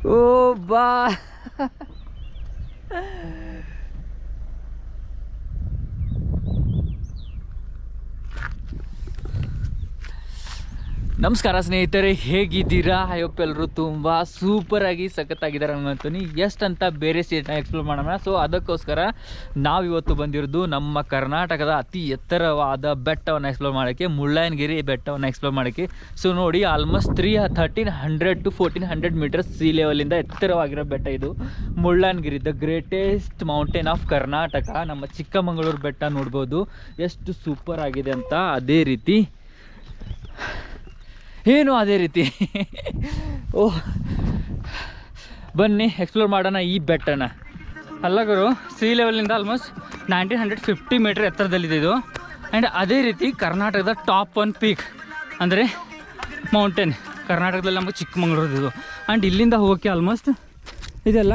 ಓ ಬಾ ನಮಸ್ಕಾರ ಸ್ನೇಹಿತರೆ, ಹೇಗಿದ್ದೀರಾ? ಐ ಹೋಪ್ ಎಲ್ಲರೂ ತುಂಬ ಸೂಪರಾಗಿ ಸಖತ್ತಾಗಿದ್ದಾರೆ ಅನ್ಕೊಂತೀನಿ. ಎಷ್ಟಂತ ಬೇರೆ ಸ್ಟೇಟ್ನ ಎಕ್ಸ್ಪ್ಲೋರ್ ಮಾಡೋಣ. ಸೊ ಅದಕ್ಕೋಸ್ಕರ ನಾವಿವತ್ತು ಬಂದಿರೋದು ನಮ್ಮ ಕರ್ನಾಟಕದ ಅತಿ ಎತ್ತರವಾದ ಬೆಟ್ಟವನ್ನು ಎಕ್ಸ್ಪ್ಲೋರ್ ಮಾಡೋಕ್ಕೆ, ಮುಳ್ಳಯ್ಯನಗಿರಿ ಬೆಟ್ಟವನ್ನು ಎಕ್ಸ್ಪ್ಲೋರ್ ಮಾಡೋಕ್ಕೆ. ಸೊ ನೋಡಿ, ಆಲ್ಮೋಸ್ಟ್ 1300 to 1400 ಮೀಟರ್ಸ್ ಸಿ ಲೆವೆಲಿಂದ ಎತ್ತರವಾಗಿರೋ ಬೆಟ್ಟ ಇದು Mullayanagiri, the greatest mountain of Karnataka. ನಮ್ಮ ಚಿಕ್ಕಮಗಳೂರು ಬೆಟ್ಟ ನೋಡ್ಬೋದು ಎಷ್ಟು ಸೂಪರ್ ಆಗಿದೆ ಅಂತ. ಅದೇ ರೀತಿ ಓ ಬನ್ನಿ ಎಕ್ಸ್ಪ್ಲೋರ್ ಮಾಡೋಣ ಈ ಬೆಟ್ಟನ. ಅಲ್ಲಗರು ಸಿ ಲೆವೆಲಿಂದ ಆಲ್ಮೋಸ್ಟ್ 1950 ಮೀಟರ್ ಎತ್ತರದಲ್ಲಿದೆ ಇದು. ಆ್ಯಂಡ್ ಅದೇ ರೀತಿ ಕರ್ನಾಟಕದ ಟಾಪ್ 1 ಪೀಕ್ ಅಂದರೆ ಮೌಂಟೇನ್ ಕರ್ನಾಟಕದಲ್ಲಿ ನಮಗೆ ಚಿಕ್ಕಮಗಳೂರು ಇದು. ಆ್ಯಂಡ್ ಇಲ್ಲಿಂದ ಹೋಗೋಕ್ಕೆ ಆಲ್ಮೋಸ್ಟ್ ಇದೆಲ್ಲ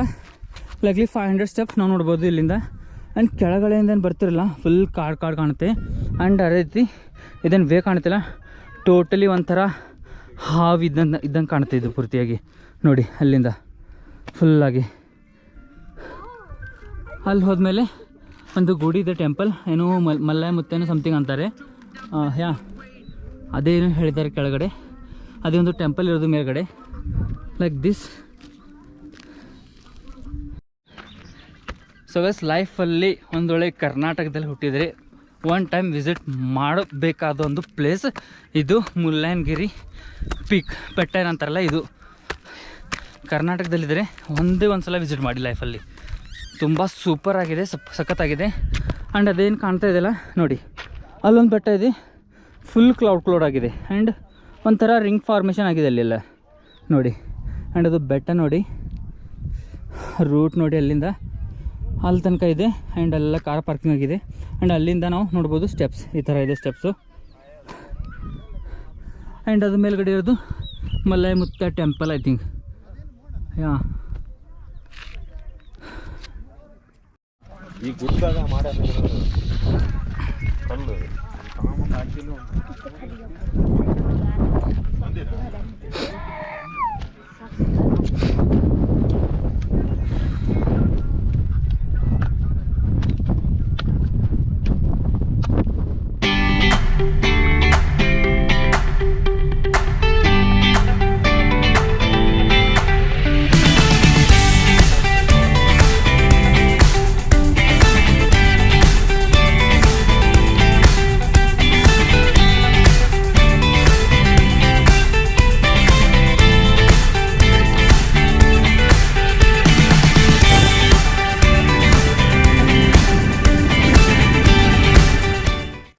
ಲೈಕ್ಲಿ 500 ಸ್ಟೆಪ್ಸ್ ನಾವು ನೋಡ್ಬೋದು ಇಲ್ಲಿಂದ. ಆ್ಯಂಡ್ ಕೆಳಗಡೆಯಿಂದ ಬರ್ತಿರಲ್ಲ, ಫುಲ್ ಕಾಡು ಕಾಣುತ್ತೆ. ಆ್ಯಂಡ್ ಅದೇ ರೀತಿ ಇದೇನು ವೇ ಕಾಣುತ್ತಿಲ್ಲ, ಟೋಟಲಿ ಒಂಥರ ಹಾವು ಇದ್ದಂಗೆ ಕಾಣುತ್ತೆ ಇದು ಪೂರ್ತಿಯಾಗಿ. ನೋಡಿ ಅಲ್ಲಿಂದ ಫುಲ್ಲಾಗಿ ಅಲ್ಲಿ ಹೋದ್ಮೇಲೆ ಒಂದು ಗುಡಿ ಇದೆ, ಟೆಂಪಲ್, ಏನೋ ಮಲ್ಲಯ್ಯ ಮುತ್ತೇನೋ ಸಮಥಿಂಗ್ ಅಂತಾರೆ. ಅದೇನು ಹೇಳಿದ್ದಾರೆ ಕೆಳಗಡೆ, ಅದೇ ಒಂದು ಟೆಂಪಲ್ ಇರೋದು ಮೇಲ್ಗಡೆ ಲೈಕ್ ದಿಸ್. ಸೊ ಗೈಸ್, ಲೈಫಲ್ಲಿ ಒಂದೊಳ್ಳೆ ಕರ್ನಾಟಕದಲ್ಲಿ ಹುಟ್ಟಿದರೆ ಒನ್ ಟೈಮ್ ವಿಸಿಟ್ ಮಾಡಬೇಕಾದ ಒಂದು ಪ್ಲೇಸ್ ಇದು ಮುಳ್ಳಯ್ಯನಗಿರಿ ಪೀಕ್ ಬೆಟ್ಟ ಏನಂತಾರಲ್ಲ, ಇದು ಕರ್ನಾಟಕದಲ್ಲಿದ್ದರೆ ಒಂದೇ ಒಂದು ಸಲ ವಿಸಿಟ್ ಮಾಡಿ ಲೈಫಲ್ಲಿ. ತುಂಬ ಸೂಪರ್ ಆಗಿದೆ, ಸಖತ್ತಾಗಿದೆ. ಆ್ಯಂಡ್ ಅದೇನು ಕಾಣ್ತಾ ಇದೆಯಲ್ಲ ನೋಡಿ, ಅಲ್ಲೊಂದು ಬೆಟ್ಟ ಇದೆ, ಫುಲ್ ಕ್ಲೌಡ್ ಆಗಿದೆ. ಆ್ಯಂಡ್ ಒಂಥರ ರಿಂಗ್ ಫಾರ್ಮೇಷನ್ ಆಗಿದೆ ಅಲ್ಲೆಲ್ಲ ನೋಡಿ. ಆ್ಯಂಡ್ ಅದು ಬೆಟ್ಟ ನೋಡಿ, ರೂಟ್ ನೋಡಿ, ಅಲ್ಲಿಂದ ಅಲ್ಲಿ ತನಕ ಇದೆ. ಆ್ಯಂಡ್ ಅಲ್ಲೆಲ್ಲ ಕಾರ್ ಪಾರ್ಕಿಂಗ್ ಆಗಿದೆ. ಆ್ಯಂಡ್ ಅಲ್ಲಿಂದ ನಾವು ನೋಡ್ಬೋದು ಸ್ಟೆಪ್ಸ್, ಈ ಥರ ಇದೆ ಸ್ಟೆಪ್ಸು. ಆ್ಯಂಡ್ ಅದು ಮೇಲ್ಗಡೆ ಇರೋದು ಮಲ್ಲಯ್ಯ ಮುತ್ತ ಟೆಂಪಲ್ ಐ ಥಿಂಕ್. ಈ ಗುಡ್ಡಾಗ ಮಾಡೋದು